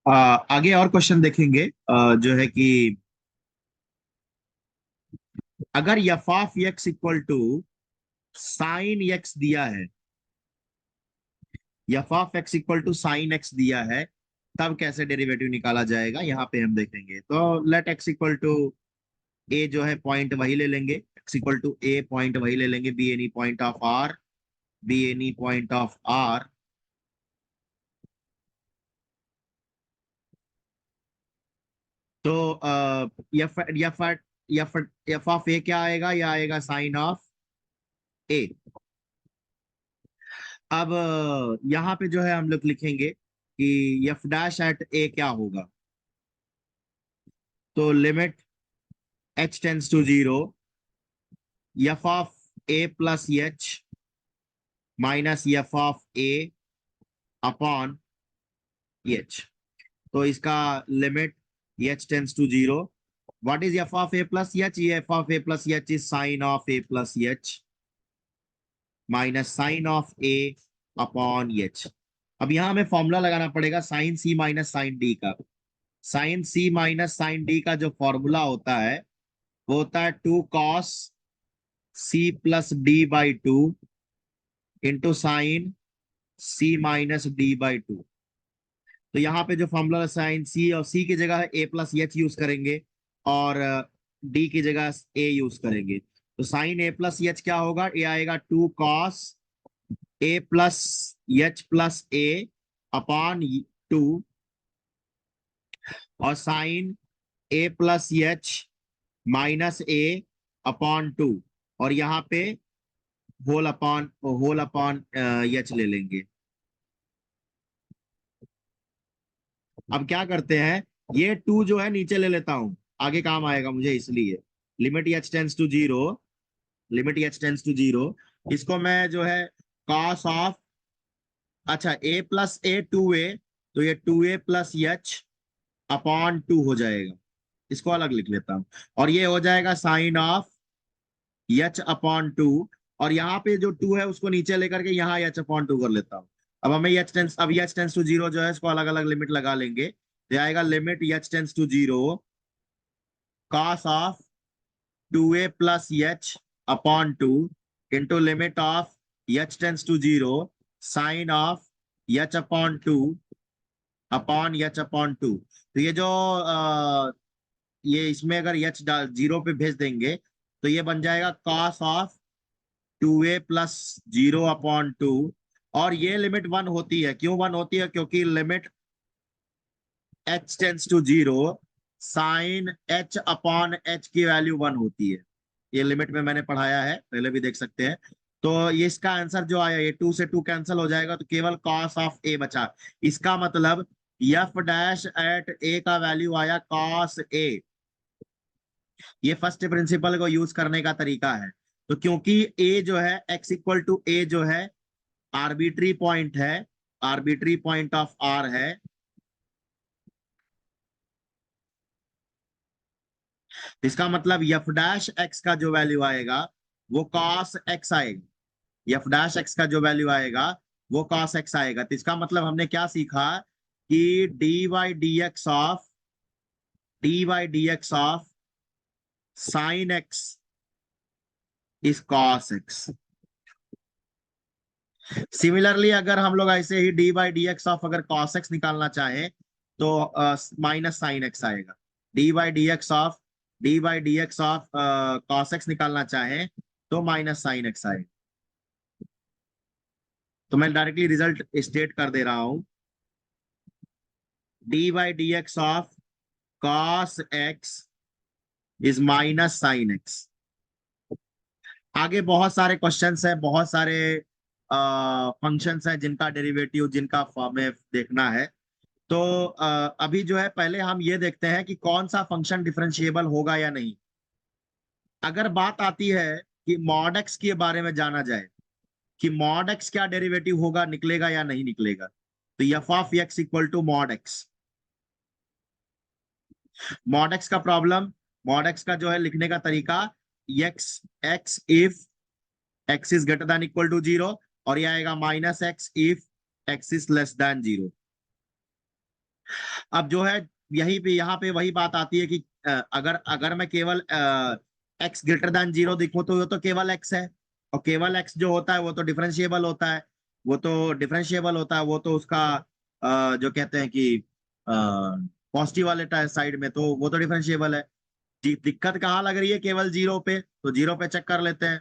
आगे और क्वेश्चन देखेंगे, जो है कि अगर F of x equal to sine X दिया है, F of x equal to sine X दिया है, तब कैसे डेरिवेटिव निकाला जाएगा यहाँ पे हम देखेंगे। तो let x equal to a जो है पॉइंट वही ले लेंगे, x equal to a point वही ले लेंगे, be any point of R, be any point of R. तो f f f f of a क्या आएगा, या आएगा साइन ऑफ ए। अब यहाँ पे जो है हम लोग लिखेंगे कि एफ डैश एट ए क्या होगा। तो limit H tends to zero, F of a plus H minus F of A upon H. तो इसका limit H tends to zero, what is f of a plus h, ये f of a plus h is sine of a plus H minus sine of A upon h. अब यहां हमें formula लगाना पड़ेगा sine सी minus sine d का। Sine सी minus sine d का जो formula होता है वो होता है two cos C plus D by two into sine C minus D by two. तो यहाँ पे जो फॉर्मूला साइन सी, और सी की जगह ए प्लस एच यूज करेंगे और डी की जगह ए यूज करेंगे। तो साइन ए प्लस एच क्या होगा, ये आएगा two cos A plus H plus A upon two, और sine A plus H minus A upon two, और यहाँ पे होल अपॉन एच ले लेंगे। अब क्या करते हैं, ये टू जो है नीचे ले लेता हूं, आगे काम आएगा मुझे इसलिए। Limit H tends to zero, limit H tends to zero, इसको मैं जो है कॉस ऑफ, अच्छा ए प्लस ए टू ए, तो ये two A plus H upon two हो जाएगा, इसको अलग लिख लेता हूं। और ये हो जाएगा sine of H upon two, और यहाँ पे जो टू है उसको नीचे लेकर के यहाँ एच अपॉन टू कर लेता हूँ। अब एच टेंस टू जीरो जो है इसको अलग अलग लिमिट लगा लेंगे। तो आएगा limit H tends to zero cos of two A plus H upon two into limit of H tends to zero sine of H upon two upon H upon two. तो ये जो ये इसमें अगर एच जीरो पे भेज देंगे तो ये बन जाएगा cos of two A plus zero upon two. और ये लिमिट वन होती है, क्यों वन होती है, क्योंकि limit H tends to zero sine H upon H की वैल्यू वन होती है। ये लिमिट में मैंने पढ़ाया है, पहले भी देख सकते हैं। तो ये इसका आंसर जो आया, ये टू से टू कैंसिल हो जाएगा तो केवल कॉस ऑफ ए बचा। इसका मतलब एफ डैश एट ए का वैल्यू आया कॉस ए। ये फर्स्ट प्रिंसिपल को यूज करने का तरीका है। तो क्योंकि ए जो है एक्स इक्वल टू ए जो है आर्बिट्री पॉइंट है, आर्बिट्री पॉइंट ऑफ आर है, इसका मतलब एफ डैश एक्स का जो वैल्यू आएगा वो कॉस एक्स आएगा। एफ डैश एक्स का जो वैल्यू आएगा वो कॉस एक्स आएगा। तो इसका मतलब हमने क्या सीखा कि dy dx of sine x is cos x. Similarly अगर हम लोग ऐसे ही dy dx ऑफ अगर cos x निकालना चाहें तो माइनस साइन एक्स आएगा। dy dx of cos x निकालना चाहें तो माइनस साइन एक्स आएगा। तो मैं डायरेक्टली रिजल्ट स्टेट कर दे रहा हूं, dy dx of cos x is minus sine x. आगे बहुत सारे क्वेश्चंस हैं, बहुत सारे फंक्शंस हैं जिनका डेरिवेटिव, जिनका हमें देखना है। तो अभी जो है पहले हम ये देखते हैं कि कौन सा फंक्शन डिफरेंशिएबल होगा या नहीं। अगर बात आती है कि मॉड एक्स के बारे में जाना जाए कि मॉड एक्स क्या डेरिवेटिव होगा, निकलेगा या नहीं निकलेगा, तो F of x equal to mod X. Mod X का प्रॉब्लम, मॉड एक्स का जो है लिखने का तरीका, X X if X is greater than equal to zero, और ये आएगा minus X if X is less than zero. अब जो है यही पे यहाँ पे वही बात आती है कि अगर अगर मैं केवल एक्स ग्रेटर देन जीरो दिखूं तो वो तो केवल एक्स है, और केवल एक्स जो होता है वो तो डिफरेंशिएबल होता है, वो तो डिफरेंशिएबल होता है, वो तो उसका जो कहते हैं कि पॉजिटिव वाले साइड में तो वो तो डिफरेंशिएबल है। दिक्कत कहाँ लग रही है? केवल जीरो पे, तो जीरो पे चेक कर लेते हैं।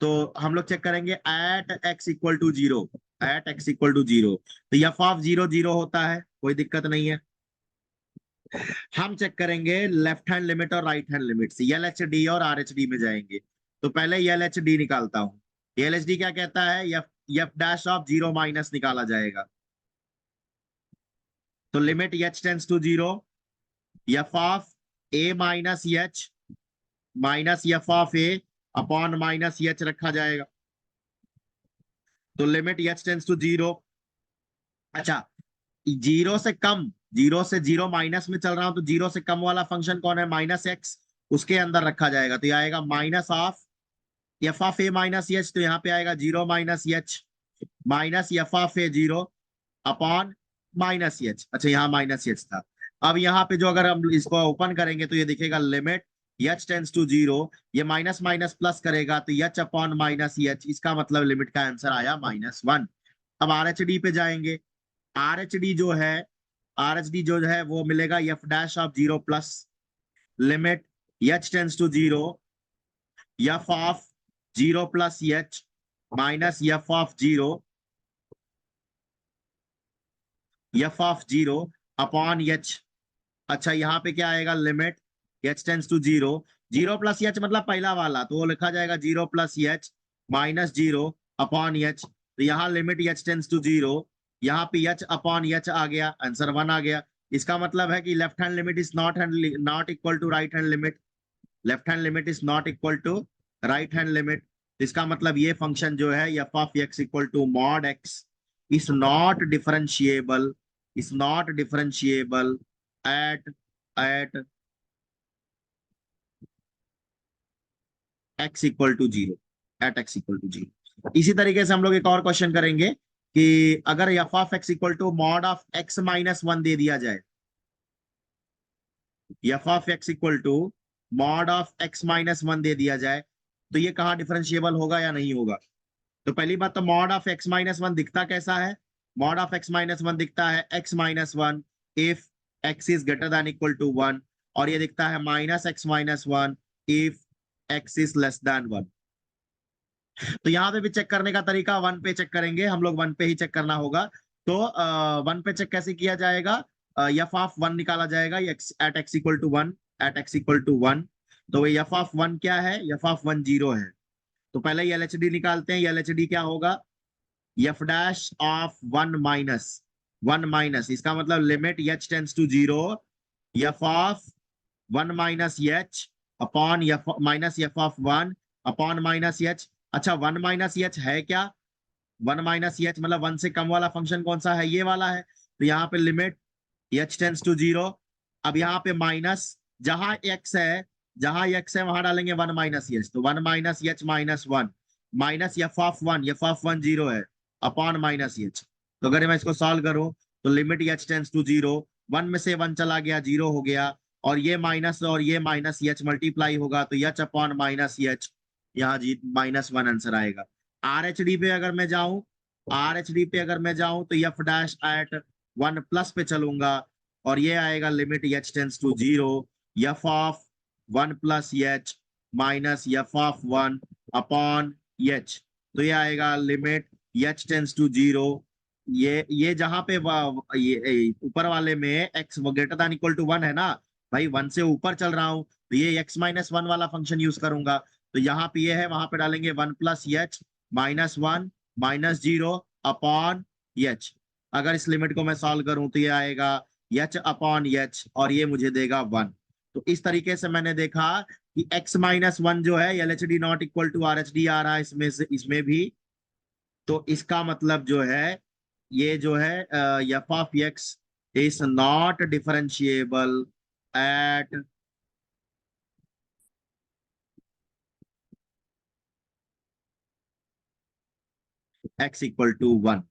तो हम लोग चेक करेंगे at x equal to zero, at x equal to zero, तो एफ ऑफ जीरो जीरो होता है, कोई दिक्कत नहीं है। हम चेक करेंगे लेफ्ट हैंड लिमिट और राइट हैंड लिमिट से, एल एच डी और आर एच डी में जाएंगे। तो पहले एल एच डी निकालता हूं। एल एच डी क्या कहता है? F F dash of zero minus निकाला जाएगा। तो limit H tends to zero, F of A minus H minus F of A upon minus H रखा जाएगा। तो limit H tends to zero, अच्छा जीरो से कम, जीरो से जीरो माइनस में चल रहा हूं तो जीरो से कम वाला फंक्शन कौन है? माइनस एक्स, उसके अंदर रखा जाएगा। तो ये आएगा minus of F of A minus H, तो यहाँ पे आएगा zero minus H minus F of A zero upon minus H. अच्छा यहाँ माइनस एच था। अब यहाँ पे जो अगर हम इसको ओपन करेंगे तो ये दिखेगा limit H tends to zero, ये माइनस माइनस प्लस करेगा तो एच अपॉन माइनस एच, इसका मतलब लिमिट का आंसर आया -1। अब आर एच डी पे जाएंगे। आर एच डी जो है, आर एच डी जो है वो मिलेगा F dash of zero plus limit H tends to zero, F of zero plus H minus F of zero, F of zero upon H. अच्छा यहाँ पे क्या आएगा? Limit H tends to zero, zero plus H मतलब पहला वाला, तो वो लिखा जाएगा zero plus H minus zero upon H. तो यहाँ limit H tends to zero, यहाँ पे एच अपॉन एच आ गया, आंसर 1 आ गया। इसका मतलब है कि left hand limit is not equal to right hand limit, left hand limit is not equal to right hand limit. इसका मतलब ये फंक्शन जो है F of x equal to mod X is not differentiable, is not differentiable at at x equal to zero, at x equal to zero. इसी तरीके से हम लोग एक और क्वेश्चन करेंगे कि अगर F of x equal to mod of x minus one दे दिया जाए, f of x equal to mod of x minus one दे दिया जाए, तो ये कहाँ डिफरेंशिएबल होगा या नहीं होगा? तो पहली बात तो mod of x minus one दिखता कैसा है? Mod of x minus one दिखता है X minus one if X is greater than equal to one, और ये दिखता है minus X minus one if X is less than one. तो यहाँ पे भी चेक करने का तरीका वन पे चेक करेंगे हम लोग, वन पे ही चेक करना होगा। तो वन पे चेक कैसे किया जाएगा? एफ ऑफ वन निकाला जाएगा at x equal to one, at x equal to one. तो एफ ऑफ वन क्या है? एफ ऑफ वन जीरो है। तो पहले एल एच डी निकालते हैं। एल एच डी क्या होगा? F dash of one minus, one minus इसका मतलब limit H tends to zero, F of one minus H upon F minus F of one upon minus H. अच्छा one minus H है क्या? One minus H मतलब one से कम वाला function कौन सा है? ये वाला है। तो यहाँ पे limit H tends to zero, अब यहाँ पे माइनस, जहां एक्स है, जहां एक्स है वहां डालेंगे वन माइनस एच, तो one minus H minus one minus F of one zero है अपॉन माइनस एच। तो अगर मैं इसको सॉल्व करूं तो limit H tends to zero, one में से वन चला गया, जीरो हो गया, और ये माइनस एच मल्टीप्लाई होगा तो एच अपॉन माइनस एच, यहाँ जी -1 आंसर आएगा। आर एच डी पे अगर मैं जाऊं, आर एच डी पे अगर मैं जाऊं तो F dash at one plus पे चलूंगा, और ये आएगा limit H tends to zero, F of one plus H minus F of one upon H. तो ये आएगा limit H tends to zero, ये जहां पे ये ऊपर वाले में X greater than equal to one है ना भाई, वन से ऊपर चल रहा हूं तो ये एक्स माइनस वन वाला फंक्शन यूज करूंगा। तो यहाँ पे ये है, वहां पे डालेंगे one plus H minus one minus zero upon H. अगर इस लिमिट को मैं सॉल्व करूं तो ये आएगा एच अपॉन एच, और ये मुझे देगा वन। तो इस तरीके से मैंने देखा कि x माइनस वन जो है L H D not equal to R H D आ रहा है इसमें से, इसमें भी। तो इसका मतलब जो है ये जो है F of x is not differentiable at x equal to one.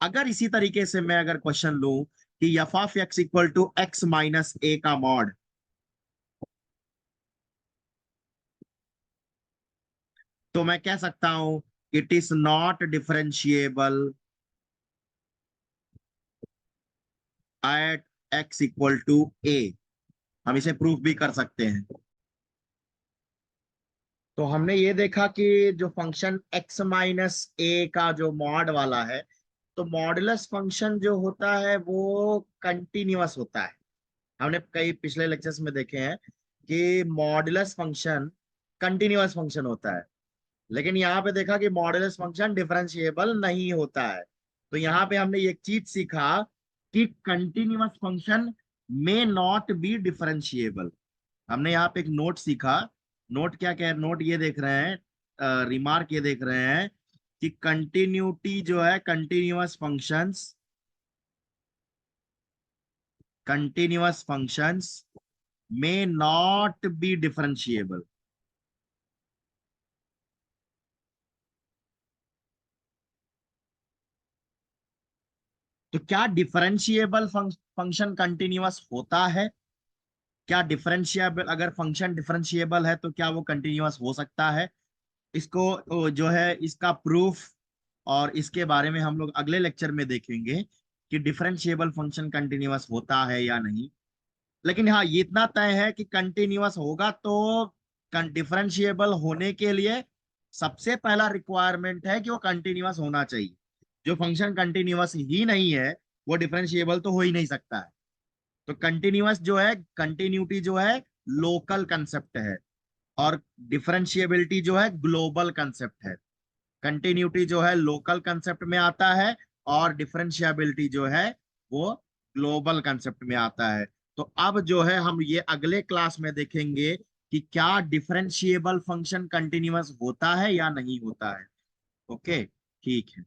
अगर इसी तरीके से मैं अगर क्वेश्चन लूं कि f of x equal to x minus a का मॉड, तो मैं कह सकता हूं it is not differentiable at x equal to a. हम इसे प्रूफ भी कर सकते हैं। तो हमने ये देखा कि जो फंक्शन x माइनस ए का जो मॉड वाला है, तो मॉडुलस फंक्शन जो होता है वो कंटिन्यूअस होता है। हमने कई पिछले लेक्चर्स में देखे हैं कि मॉडुलस फंक्शन कंटिन्यूअस फंक्शन होता है, लेकिन यहाँ पे देखा कि मॉडुलस फंक्शन डिफरेंशिएबल नहीं होता है। तो यहाँ पे हमने एक चीज सीखा कि continuous function may not be differentiable. हमने यहाँ पे एक नोट सीखा। नोट क्या कह नोट ये देख रहे हैं, रिमार्क ये देख रहे हैं कि कंटिन्यूटी जो है continuous functions may not be differentiable. तो क्या डिफरेंशिएबल फंक्शन कंटिन्यूअस होता है? क्या डिफरेंशिएबल, अगर फंक्शन डिफरेंशिएबल है तो क्या वो कंटिन्यूअस हो सकता है? इसको जो है इसका प्रूफ और इसके बारे में हम लोग अगले लेक्चर में देखेंगे कि डिफरेंशिएबल फंक्शन कंटिन्यूअस होता है या नहीं। लेकिन हाँ, ये इतना तय है कि कंटिन्यूअस होगा तो डिफरेंशिएबल होने के लिए सबसे पहला रिक्वायरमेंट है कि वो कंटिन्यूअस होना चाहिए। जो फंक्शन कंटिन्यूअस ही नहीं है वो डिफरेंशिएबल तो हो ही नहीं सकता है। तो कंटिन्यूअस जो है, कंटिन्यूटी जो है लोकल कंसेप्ट है, और डिफरेंशिएबिलिटी जो है ग्लोबल कंसेप्ट है। कंटिन्यूटी जो है लोकल कंसेप्ट में आता है और डिफरेंशिएबिलिटी जो है वो ग्लोबल कंसेप्ट में आता है। तो अब जो है हम ये अगले क्लास में देखेंगे कि क्या डिफरेंशिएबल फंक्शन कंटिन्यूअस होता है या नहीं होता है। ओके, ठीक है।